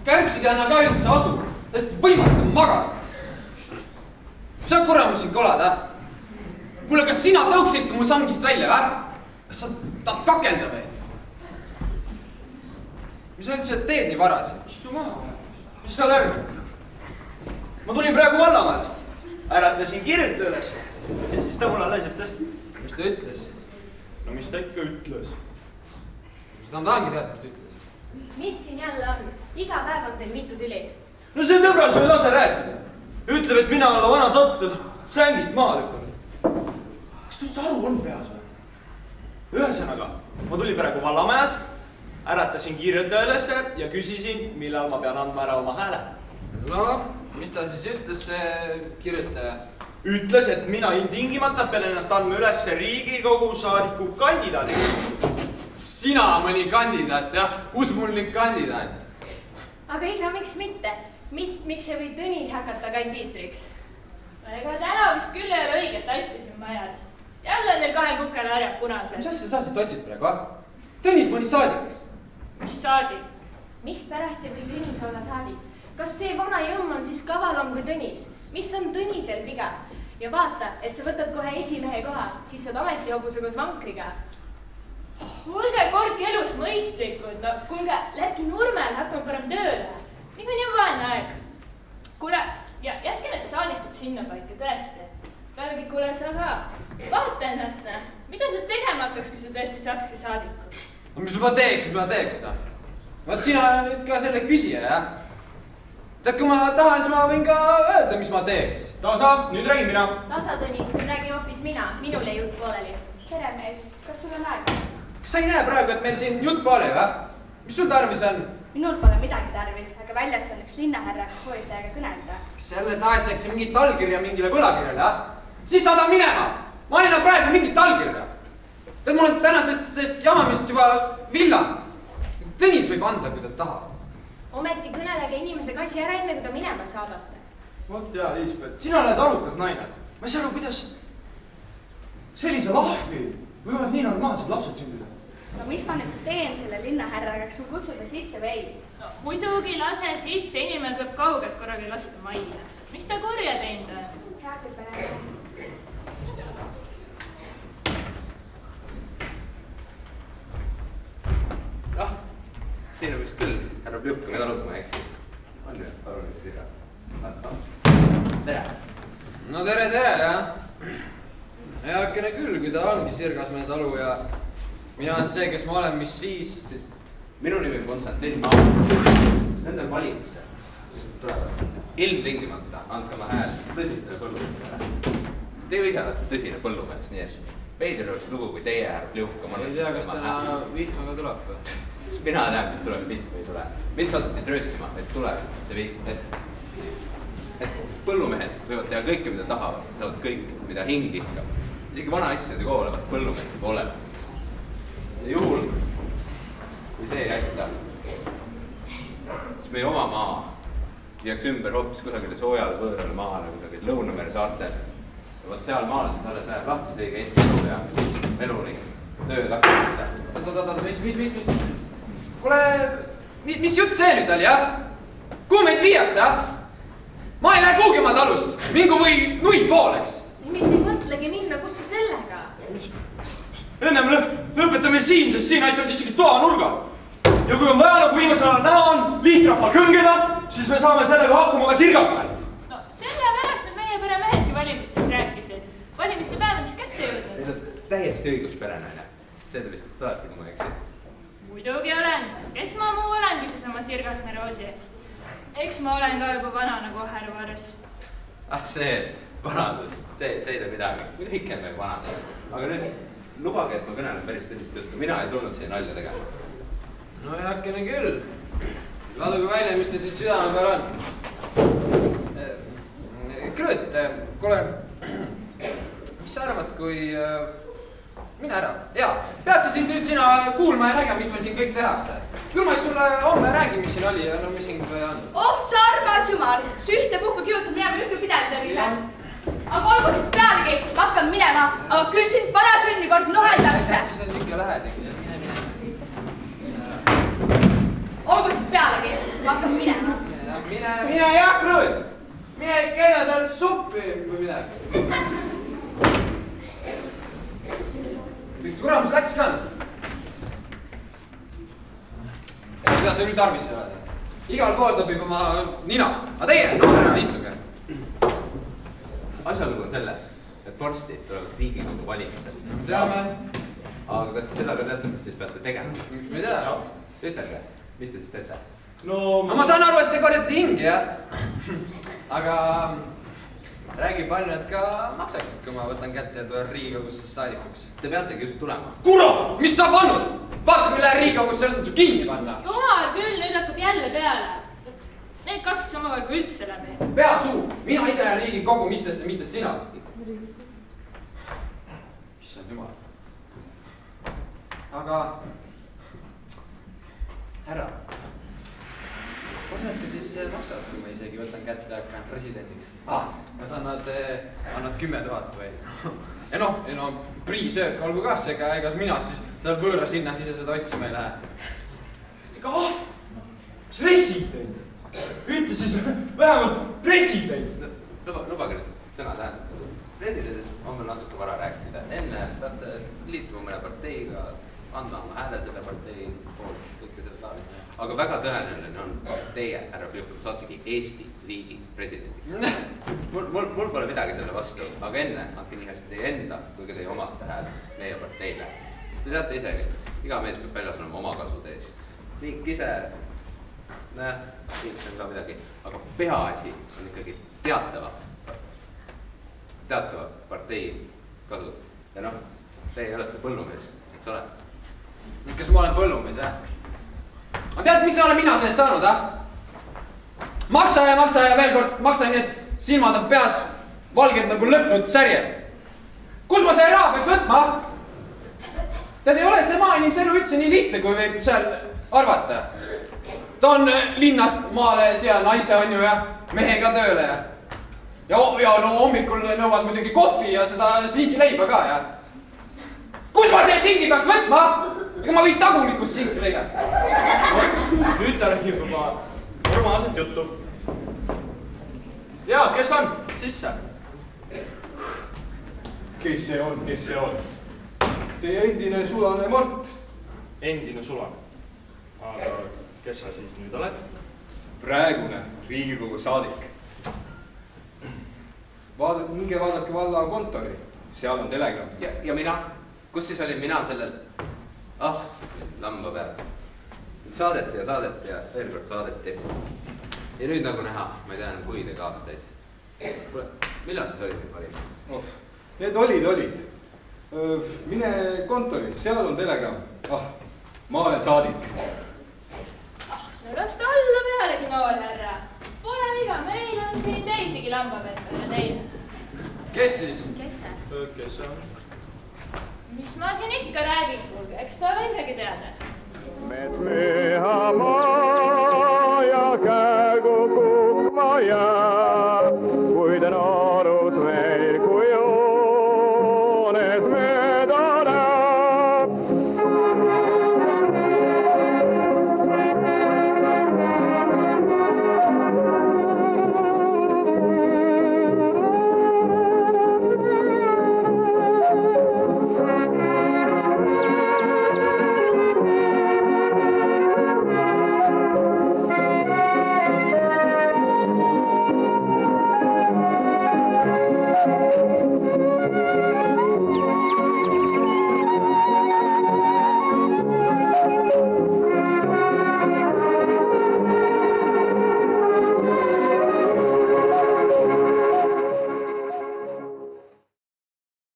kärbsid ei anna ka üldse asu. Täiesti võimatu magada. Sa kuramus siin kolada? Kuule, kas sina tõuksid mu sangist välja, vä? Kas sa tahad kakenda või? Mis sa üldse teed nii varasi? Istu maha. Mis sa lärg? Ma tulin praegu vallamajast. Äratasin kirjuta üles. Ja siis ta mulle alles ütles. Mis ta ütles? No mis ta ikka ütles? Seda ma tahangi teada, mis ta ütles. Mis siin jälle on? Iga päev on teil mitu tüli. No see tõbras ei lase rääkida. Ütleb, et mina olla vana totter sängist maha lükkanud. Kas ta üldse aru on peas või? Ühesõnaga, ma tulin praegu vallamajast, äratasin kirjuta ülesse ja küsisin, millal ma pean andma ära oma hääle. No, mis ta siis ütles, see kirjutaja? Ütles, et mina ilmtingimata pean ennast andma üles Riigikogu saadiku kandidaadiga. Sina mõni kandidaat, jah? Kus mul nüüd kandidaat? Aga isa, miks mitte? Miks ei või Tõnis hakata kandiitriks? Ega täna vist küll ei ole õiget asja siin majas. Jälle neil kahel kukkel härjad punased. Mis asja sa siit otsid praegu, ah? Tõnis mõni saadik. Mis saadik? Mis pärast ei või Tõnis olla saadik? Kas see vana jõmm on siis kavalam kui Tõnis? Mis on Tõnisel viga? Ja vaata, et sa võtad kohe esimehe koha, siis saad ametihobuse koos vankriga. Kuulge, kordki elus mõistlikud. No, kuulge, lätki Nurmel, hakkame parem tööle. Niikuinii on vaene aeg. Kuule, jätke need saadikud sinna paika, tõesti. Pealegi, kuule, sa ka. Vaata ennast, mida sa tegema hakkaks, kui sa tõesti saakski saadikud? No, mis ma teeks ta? Vaat sina nüüd ka selle küsija, jah? Tead, kui ma tahan, siis ma võin ka öelda, mis ma teeks. Tasa, nüüd räägin mina. Tasa, Tõnis, nüüd räägin hoopis mina. Minul jäi jutt pooleli. Tere, mees. Kas sul on aega? Kas sa ei näe praegu, et meil siin jutt poole, või? Mis sul tarvis on? Minul pole midagi tarvis, aga väljas on üks linnahärra, kes soovib teiega kõnelda. Kas jälle tahetakse mingit allkirja mingile võlakirjale, jah? Siis saada minema! Ma ei näe praegu mingit allkirja. Tead, mul on tänasest jamamist juba villand. Tõnis võib anda, kui ta tahab. Ometi kõnelege inimesega asi ära enne, kui ta minema saadate. Vot jaa, Liisbeth, sina oled arukas naine. Ma ei saa aru, kuidas sellise lahvi võivad nii normaalsed lapsed sündida. No mis ma nüüd teen selle linnahärraga, kas ma kutsun ta sisse või ei? No, muidugi lase sisse, inimene peab kaugelt korraga lasta majja. Mis ta kurja teinud on? Räägib päeva. Ah, siin on vist küll härra Pljuka, mida lugma, eks? On ju, aru nüüd siia. Tere! No tere, jah. Heakene küll, kui ta ongi Sirgasmäe talu ja mina olen see, kes ma olen, mis siis. Minu nimi on Konstantin Maas. Nendel valimistel tulevad ilmtingimata andke oma hääl tõsistele põllumeestele. Te ise olete tõsine põllumees, nii et veider oleks lugu, kui teie härra Pljuka. Ei tea, kas täna vihma ka tuleb või? Mina tean, mis tuleb, vihma ei tule. Mind saadeti trööstima, et tuleb see vihm, et põllumehed võivad teha kõike, mida tahavad, saavad kõik, mida hing ihkab. Isegi vana asjade koolevad põllumeeste poolele. Ja juhul, kui see ei aita, siis meie oma maa viiaks ümber hoopis kusagile soojale võõrale maale, kusagile Lõunamere saartel. Ja võt seal maal siis alles läheb lahti teiga Eesti elu ja elu ning töö takkuda. Mis? Kuule, mis jutt see nüüd oli, jah? Kuhu meid viiakse, jah? Ma ei lähe kuhugi oma talust. Mingu või nui pooleks. Mind ei mõtlegi minna, kus sa sellega? Ennem lõpetame siin, sest siin aitavad isegi toanurga. Ja kui on vaja, nagu viimasel ajal näha on, lihtrahval kõngeda, siis me saame sellega hakkama ka Sirgasmäel. No sellepärast need meie pere mehedki valimistest rääkisid. Valimiste päev on siis kätte jõudnud. See on täiesti õiguspärane. See te vist tulete, kui ma eksin. Muidugi olen. Kes ma muu olen, küsis oma Sirgasmäe Roosi. Eks ma olen ka juba vana nagu Härvares. Ah, see vanadus, see ei tee midagi. Kõik on veel vanad. Aga nüüd lubage, et ma kõnelen päris tõsist juttu. Mina ei tulnud siia nalja tegema. No heakene küll. Laduge välja, mis te siis südame peal on. Krõõt, kuule, mis sa arvad, kui mine ära? Jaa, pead sa siis nüüd sina kuulma ja nägema, mis meil siin kõik tehakse. Küll ma siis sulle homme räägin, mis siin oli ja no mis siin on. Oh, sa armas jumal! Sühte puhku kiutab minema justkui pidanud tõvise. Aga olgu siis pealegi, ma hakkan minema, aga küll sind vanasünni kord noheldakse. Mis sa ikka lähed? Olgu siis pealegi, ma hakkan minema. mine jah, Krõõt. Mine keeda seal suppi või midagi. Miks kuramus läks ka? Mida see nüüd tarvis ei ole? Igal pool tõbib oma nina. Aga teie, noorena, istuge. Asjalugu on selles, et varsti tulevad Riigikogu valimised. Teame. Aga kas te seda ka teate, mis te siis peate tegema? Miks me ei tea? Ütelge, mis te siis teete? No ma saan aru, et te korjate hingi, jah? Aga räägi palju, et ka maksaksid, kui ma võtan kätte ja tulen Riigikogusse saadikuks. Te peategi just tulema. Kurat! Mis sa pannud? Vaata, kui lähe Riigikogusse, sellest su kinni panna. Jumal küll, nüüd hakkab jälle peale. Need kaks omavahel kui üldse läbi. Pea suu! Mina ise olen Riigikogu, mistesse, mitte sina. Issand jumal. Aga... härra. Mõned ka siis maksad, kui ma isegi võtan kätte ja hakkan presidendiks. Kas annad 10 000 või? Ja noh, priisöök olgu ka, ega mina siis seal võõra sinna seda otsima ei lähe. Kahv! President! Ütle siis vähemalt president! Lubage nüüd sõna tähendab. Presidendis on meil natuke vara rääkida. Enne peate liituma mõne parteiga, anda oma hääle selle partei poolt, kõike seda taolist. Aga väga tõenäoline on teie, härra Pjuhkum, saategi Eesti riigi presidendiks. Mul pole midagi selle vastu, aga enne andke nii hästi teie enda, kui ka teie omate hääl meie parteile. Te teate isegi, iga mees peab väljas olema oma kasude eest. Riik ise, riik on ka midagi, aga peaasi on ikkagi teatava partei kasud. Ja noh, teie olete põllumees, eks ole? Kas ma olen põllumees, jah? Ma tead, mis olen mina sellest saanud, Maksa ja veel kord maksa, nii et silmad on peas valged nagu lõpnud särjed. Kus ma see raha peaks võtma? Tead, ei ole see maainimese elu üldse nii lihtne, kui võib seal arvata. Ta on linnast maale siia naise on ju ja mehega tööle ja no hommikul nõuavad muidugi kohvi ja seda singileiba ka ja. Kus ma selle singi peaks võtma? Ega ma võin tagulikus singi leida. Nüüd ta räägib juba normaalset juttu. Jaa, kes on? Sisse. Kes see on? Teie endine sulane Mart. Endine sulane. Aga kes sa siis nüüd oled? Praegune Riigikogu saadik. Minge vaadake valla kontori. Seal on telegramm. Ja mina? Kus siis olin mina sellel? Lamba peal. Saadeti ja veel kord saadeti. Ja nüüd nagu näha, ma ei tea enam kuid ega aastaid. Millal siis olid nüüd valima? Need olid. Mine kontori, seal on telegramm. Ma olen saadik. No las ta olla pealegi, noor härra. Pole viga, meil on siin teisigi lambapetmine teine. Kes siis? Kes see? Kes see on? Mis ma siin ikka räägin, kuulge, eks ta ole isegi teada. Met müha maa ja käegu kukma ja